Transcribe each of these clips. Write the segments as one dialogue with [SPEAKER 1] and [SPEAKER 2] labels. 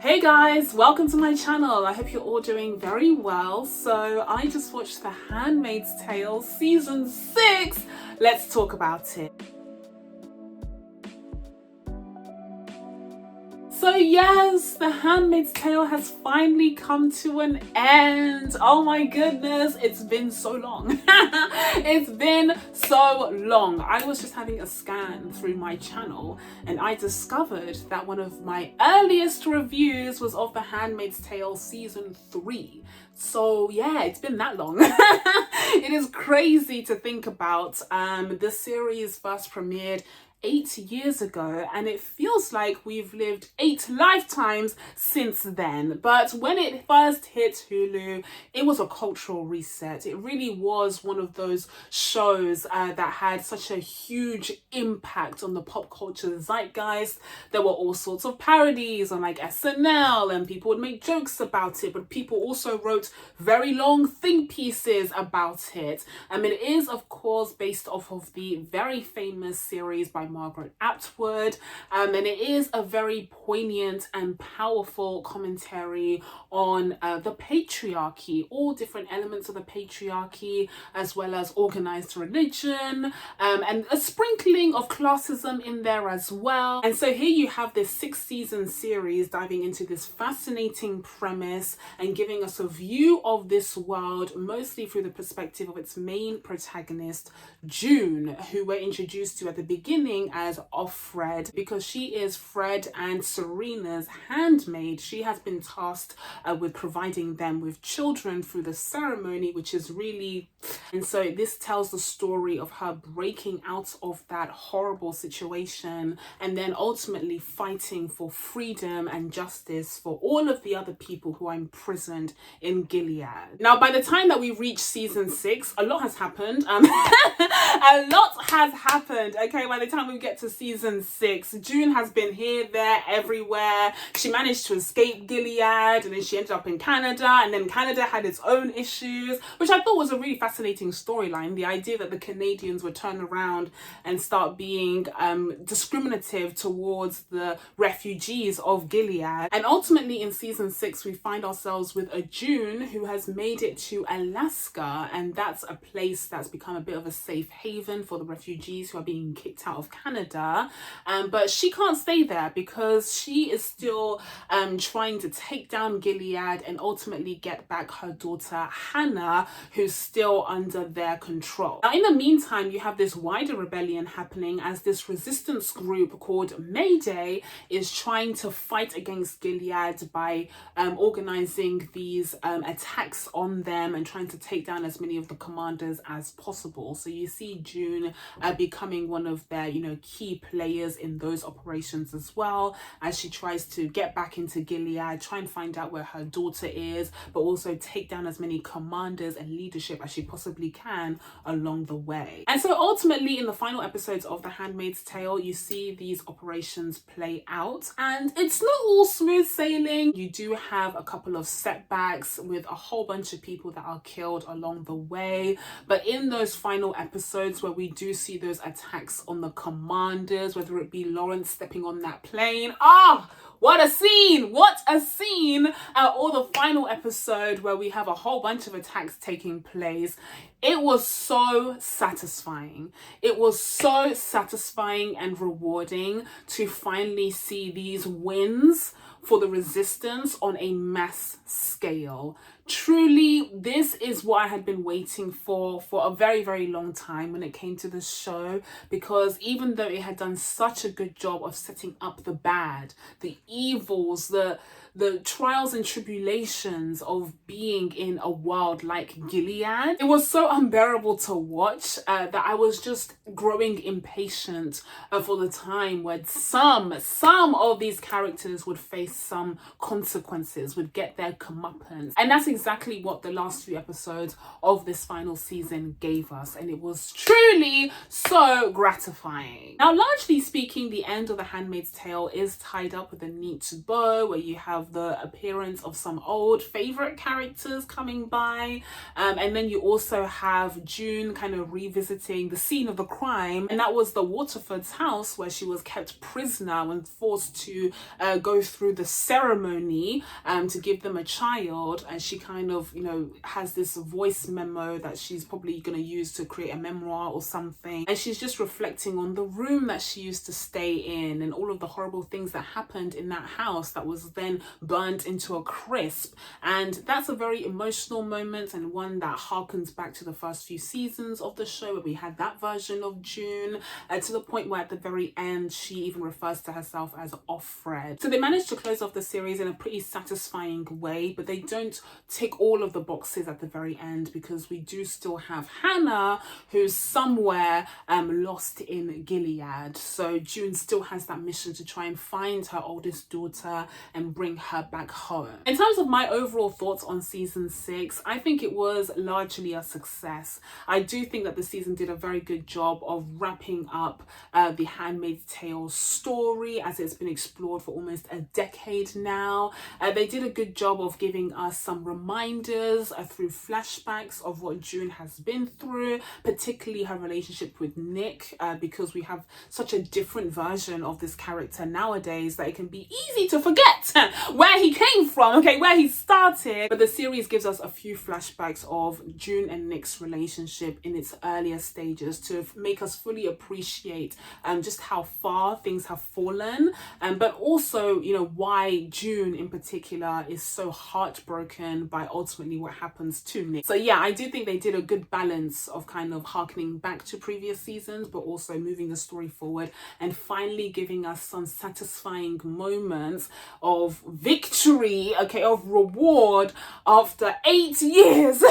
[SPEAKER 1] Hey guys, welcome to my channel. I hope you're all doing very well. So I just watched The Handmaid's Tale season 6. Let's talk about it. So yes, The Handmaid's Tale has finally come to an end. Oh my goodness, it's been so long. It's been so long. I was just having a scan through my channel and I discovered that one of my earliest reviews was of The Handmaid's Tale season 3. So yeah, it's been that long. It is crazy to think about. The series first premiered 8 years ago, and it feels like we've lived 8 lifetimes since then. But when it first hit Hulu, it was a cultural reset. It really was one of those shows that had such a huge impact on the pop culture zeitgeist. There were all sorts of parodies on like SNL, and people would make jokes about it, but people also wrote very long think pieces about it. It is of course based off of the very famous series by Margaret Atwood, and it is a very poignant and powerful commentary on the patriarchy, all different elements of the patriarchy, as well as organized religion, and a sprinkling of classism in there as well. And so here you have this 6-season series diving into this fascinating premise and giving us a view of this world mostly through the perspective of its main protagonist, June, who we're introduced to at the beginning as Offred, because she is Fred and Serena's handmaid. She has been tasked with providing them with children through the ceremony, which is really... And so this tells the story of her breaking out of that horrible situation and then ultimately fighting for freedom and justice for all of the other people who are imprisoned in Gilead. Now, by the time that we reach season 6, a lot has happened. A lot has happened. Okay, by the time we get to season 6, June has been here, there, everywhere. She managed to escape Gilead, and then she ended up in Canada, and then Canada had its own issues, which I thought was a really fascinating storyline. The idea that the Canadians would turn around and start being discriminative towards the refugees of Gilead. And ultimately in season 6, we find ourselves with a June who has made it to Alaska, and that's a place that's become a bit of a safe haven for the refugees who are being kicked out of Canada. But she can't stay there because she is still trying to take down Gilead and ultimately get back her daughter Hannah, who's still under their control. Now, in the meantime, you have this wider rebellion happening as this resistance group called Mayday is trying to fight against Gilead by organizing these attacks on them and trying to take down as many of the commanders as possible. So you see June becoming one of their, key players in those operations as well, as she tries to get back into Gilead, try and find out where her daughter is, but also take down as many commanders and leadership as she possibly can along the way. And so ultimately in the final episodes of The Handmaid's Tale, you see these operations play out, and it's not all smooth sailing. You do have a couple of setbacks with a whole bunch of people that are killed along the way, but in those final episodes where we do see those attacks on the commanders, whether it be Lawrence stepping on that plane, what a scene! What a scene! Or the final episode where we have a whole bunch of attacks taking place. It was so satisfying. It was so satisfying and rewarding to finally see these wins for the resistance on a mass scale. Truly, this is what I had been waiting for a very, very long time when it came to this show, because even though it had done such a good job of setting up the bad, the evils, the trials and tribulations of being in a world like Gilead, it was so unbearable to watch that I was just growing impatient for the time where some of these characters would face some consequences, would get their comeuppance. And that's exactly what the last few episodes of this final season gave us, and it was truly so gratifying. Now, largely speaking, the end of The Handmaid's Tale is tied up with a neat bow where you have the appearance of some old favorite characters coming by, and then you also have June kind of revisiting the scene of the crime, and that was the Waterford's house where she was kept prisoner and forced to go through the ceremony to give them a child. And she kind of, you know, has this voice memo that she's probably going to use to create a memoir or something, and she's just reflecting on the room that she used to stay in and all of the horrible things that happened in that house that was then burnt into a crisp. And that's a very emotional moment, and one that harkens back to the first few seasons of the show where we had that version of June, to the point where at the very end she even refers to herself as Offred. So they managed to close off the series in a pretty satisfying way, but they don't tick all of the boxes at the very end, because we do still have Hannah, who's somewhere lost in Gilead. So June still has that mission to try and find her oldest daughter and bring her back home. In terms of my overall thoughts on season 6, I think it was largely a success. I do think that the season did a very good job of wrapping up the Handmaid's Tale story as it's been explored for almost a decade now. They did a good job of giving us some reminders through flashbacks of what June has been through, particularly her relationship with Nick, because we have such a different version of this character nowadays that it can be easy to forget where he came from, okay, where he started. But the series gives us a few flashbacks of June and Nick's relationship in its earlier stages to make us fully appreciate just how far things have fallen, but also, you know, why June in particular is so heartbroken by ultimately what happens to Nick. So yeah, I do think they did a good balance of kind of harkening back to previous seasons, but also moving the story forward and finally giving us some satisfying moments of victory, okay, of reward after 8 years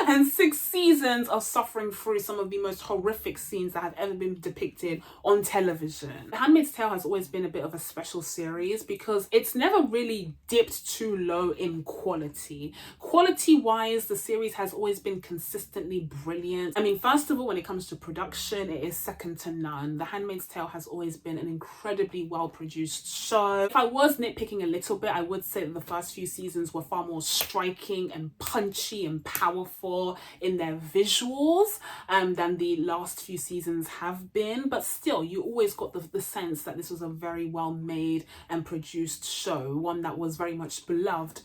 [SPEAKER 1] and 6 seasons of suffering through some of the most horrific scenes that have ever been depicted on television. The Handmaid's Tale has always been a bit of a special series because it's never really dipped too low in quality. Quality-wise, the series has always been consistently brilliant. I mean, first of all, when it comes to production, it is second to none. The Handmaid's Tale has always been an incredibly well-produced show. If I was nitpicking a little bit, I would say that the first few seasons were far more striking and punchy and powerful in their visuals than the last few seasons have been. But still, you always got the sense that this was a very well made and produced show, one that was very much beloved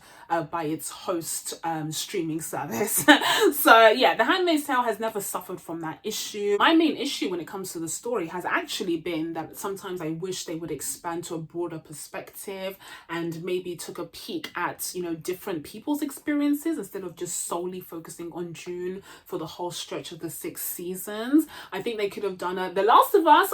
[SPEAKER 1] by its host streaming service. So yeah, The Handmaid's Tale has never suffered from that issue. My main issue when it comes to the story has actually been that sometimes I wish they would expand to a broader perspective and maybe took a peek at, you know, different people's experiences instead of just solely focusing on June for the whole stretch of the 6 seasons. I think they could have done a The Last of Us,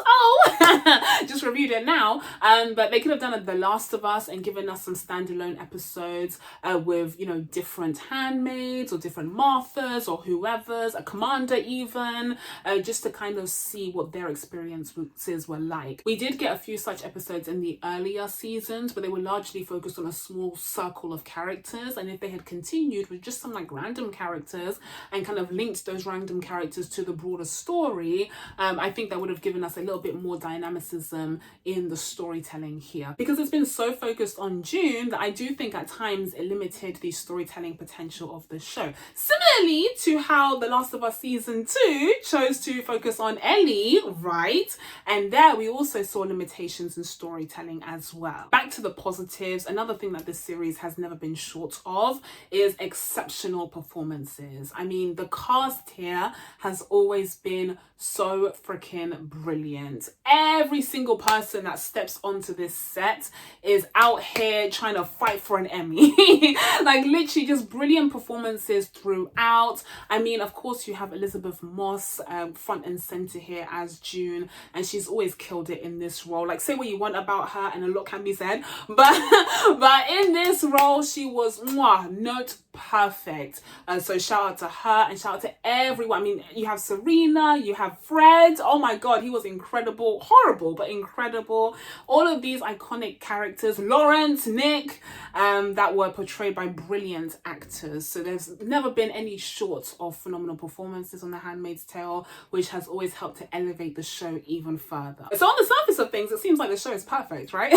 [SPEAKER 1] just reviewed it now, but they could have done a The Last of Us and given us some standalone episodes with, you know, different handmaids or different Marthas or whoever's, a commander even, just to kind of see what their experiences were like. We did get a few such episodes in the earlier seasons, but they were largely focused on a small circle of characters, and if they had continued with just some like random characters and kind of linked those random characters to the broader story, I think that would have given us a little bit more dynamicism in the storytelling here. Because it's been so focused on June that I do think at times it limited the storytelling potential of the show. Similarly to how The Last of Us season 2 chose to focus on Ellie, right? And there we also saw limitations in storytelling as well. Back to the positives, another thing that this series has never been short of is exceptional performances. I mean, the cast here has always been so freaking brilliant. Every single person that steps onto this set is out here trying to fight for an Emmy. Like literally just brilliant performances throughout. I mean, of course you have Elizabeth Moss front and center here as June, and she's always killed it in this role. Like, say what you want about her and a lot can be said, but in this role she was note perfect. So shout out to her and shout out to everyone. I mean, you have Serena, you have Fred. Oh my god, he was incredible. Horrible but incredible. All of these iconic characters, Lawrence, Nick, that were portrayed by brilliant brilliant actors. So there's never been any short of phenomenal performances on The Handmaid's Tale, which has always helped to elevate the show even further. So on the surface of things, it seems like the show is perfect, right?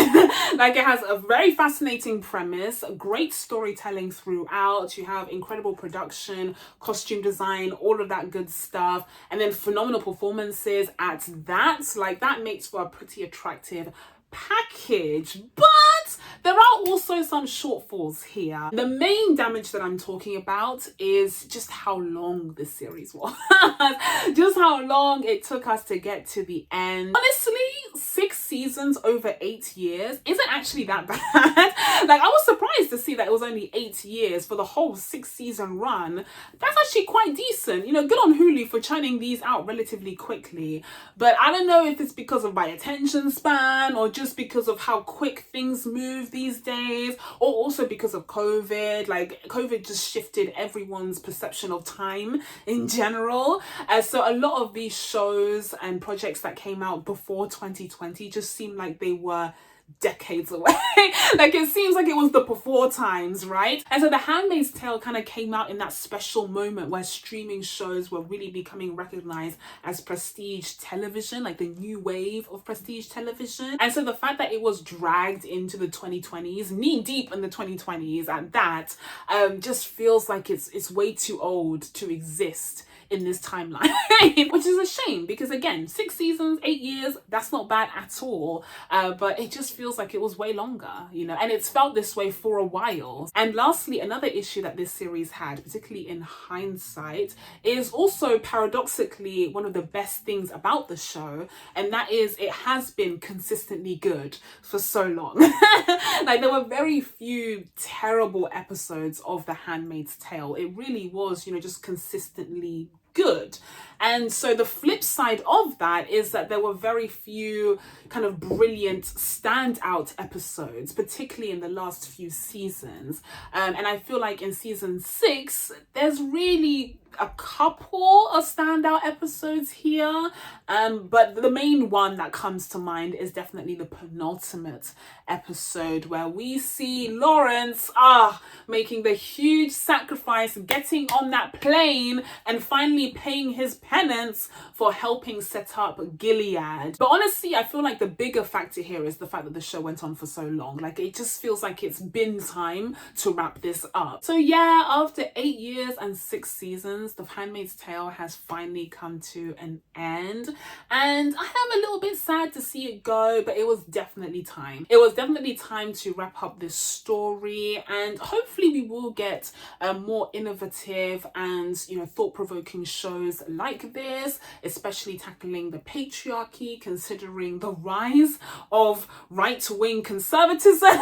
[SPEAKER 1] Like, it has a very fascinating premise, great storytelling throughout. You have incredible production, costume design, all of that good stuff, and then phenomenal performances at that. Like, that makes for a pretty attractive package. But there are also some shortfalls here. The main damage that I'm talking about is just how long this series was. Just how long it took us to get to the end. Honestly, 6 seasons over 8 years isn't actually that bad. Like, I was surprised to see that it was only 8 years for the whole 6-season run. That's actually quite decent. You know, good on Hulu for churning these out relatively quickly. But I don't know if it's because of my attention span, or just because of how quick things move these days, or also because of COVID. Like, COVID just shifted everyone's perception of time in general. So a lot of these shows and projects that came out before 2020 just seemed like they were decades away. Like, it seems like it was the before times, right? And so The Handmaid's Tale kind of came out in that special moment where streaming shows were really becoming recognized as prestige television, like the new wave of prestige television. And so the fact that it was dragged into the 2020s, knee deep in the 2020s at that, just feels like it's way too old to exist in this timeline. Which is a shame, because again, 6 seasons, 8 years, that's not bad at all. But it just feels like it was way longer, you know, and it's felt this way for a while. And lastly, another issue that this series had, particularly in hindsight, is also paradoxically one of the best things about the show, and that is it has been consistently good for so long. Like, there were very few terrible episodes of The Handmaid's Tale. It really was, you know, just consistently good. And so the flip side of that is that there were very few kind of brilliant standout episodes, particularly in the last few seasons. And I feel like in season 6, there's really a couple of standout episodes here. But the main one that comes to mind is definitely the penultimate episode, where we see Lawrence making the huge sacrifice, getting on that plane and finally paying his penance for helping set up Gilead. But honestly, I feel like the bigger factor here is the fact that the show went on for so long. Like, it just feels like it's been time to wrap this up. So yeah, after 8 years and 6 seasons, The Handmaid's Tale has finally come to an end, and I am a little bit sad to see it go, but it was definitely time. It was definitely time to wrap up this story, and hopefully we will get more innovative and, you know, thought-provoking shows like this, especially tackling the patriarchy, considering the rise of right-wing conservatism.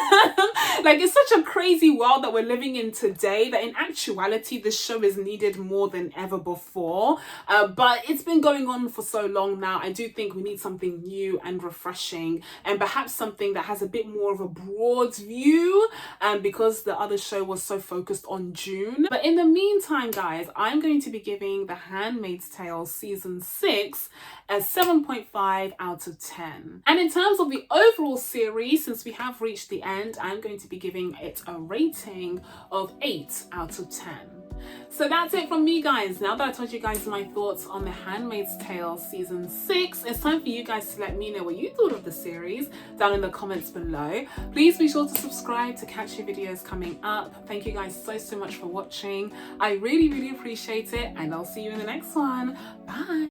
[SPEAKER 1] Like, it's such a crazy world that we're living in today that in actuality this show is needed more than ever before. But it's been going on for so long now. I do think we need something new and refreshing, and perhaps something that has a bit more of a broad view, because the other show was so focused on June. But in the meantime, guys, I'm going to be giving The Handmaid's Tale season 6 a 7.5 out of 10. And in terms of the overall series, since we have reached the end, I'm going to be giving it a rating of 8 out of 10. So that's it from me, guys. Now that I told you guys my thoughts on The Handmaid's Tale season 6, it's time for you guys to let me know what you thought of the series down in the comments below. Please be sure to subscribe to catch your videos coming up. Thank you guys so much for watching. I really appreciate it, and I'll see you in the next one. Bye.